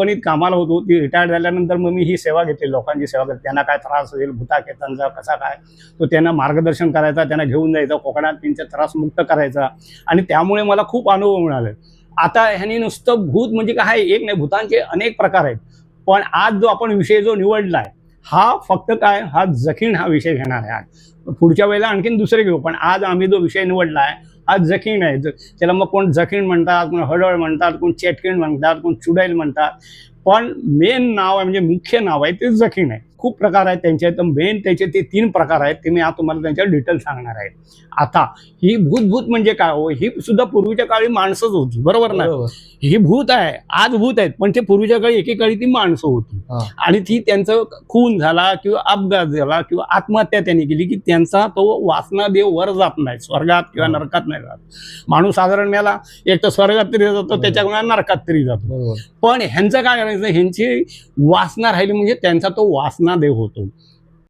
कंपनीत कामाला होतो, ती रिटायर्ड झाल्यानंतर मग मी ही सेवा घेतली, लोकांची सेवा करते. त्यांना काय त्रास होईल, भूताकेतांचा कसा काय, तो त्यांना मार्गदर्शन करायचा, त्यांना घेऊन जायचा, कोकणात त्यांचा त्रास मुक्त करायचा. आणि त्यामुळे मला खूप अनुभव मिळाले. आता ह्यांनी नुसतं भूत म्हणजे काय, एक नाही, भूतांचे अनेक प्रकार आहेत. पण आज जो आपण विषय जो निवडला आहे, हा फक्त काय, हा जखीण हा विषय घेणार आहे. आज पुढच्या वेळेला आणखीन दुसरे घेऊ, पण आज आम्ही जो विषय निवडला आहे हा जखीण आहे. त्याला मग कोण जखीण म्हणतात, कोण हडळ म्हणतात, कोण चेटकीण म्हणतात, कोण चुडैल म्हणतात. पण मेन नाव आहे, म्हणजे मुख्य नाव आहे ते जखीण आहे. खूप प्रकार आहेत त्यांचे, तर मेन त्याचे ते 3 प्रकार आहेत. ते मी आज तुम्हाला त्यांच्या डिटेल सांगणार आहे. आता ही भूत म्हणजे काय हो, ही सुद्धा पूर्वीच्या काळी माणसंच होती, बरोबर ना. ही भूत आहे, आज भूत आहेत, पण ते पूर्वीच्या काळी एकेकाळी ती माणसं होती. आणि ती त्यांचं खून झाला किंवा अपघात झाला किंवा आत्महत्या त्यांनी केली की त्यांचा तो वासना देव वर जात नाही, स्वर्गात किंवा नरकात नाही जात. माणूस साधारण मेला, एक तर स्वर्गात तरी जातो, त्याच्यामुळे नरकात तरी जातो. पण ह्यांचं काय करायचं, ह्यांची वासना राहिली म्हणजे त्यांचा तो वासना देव होतो.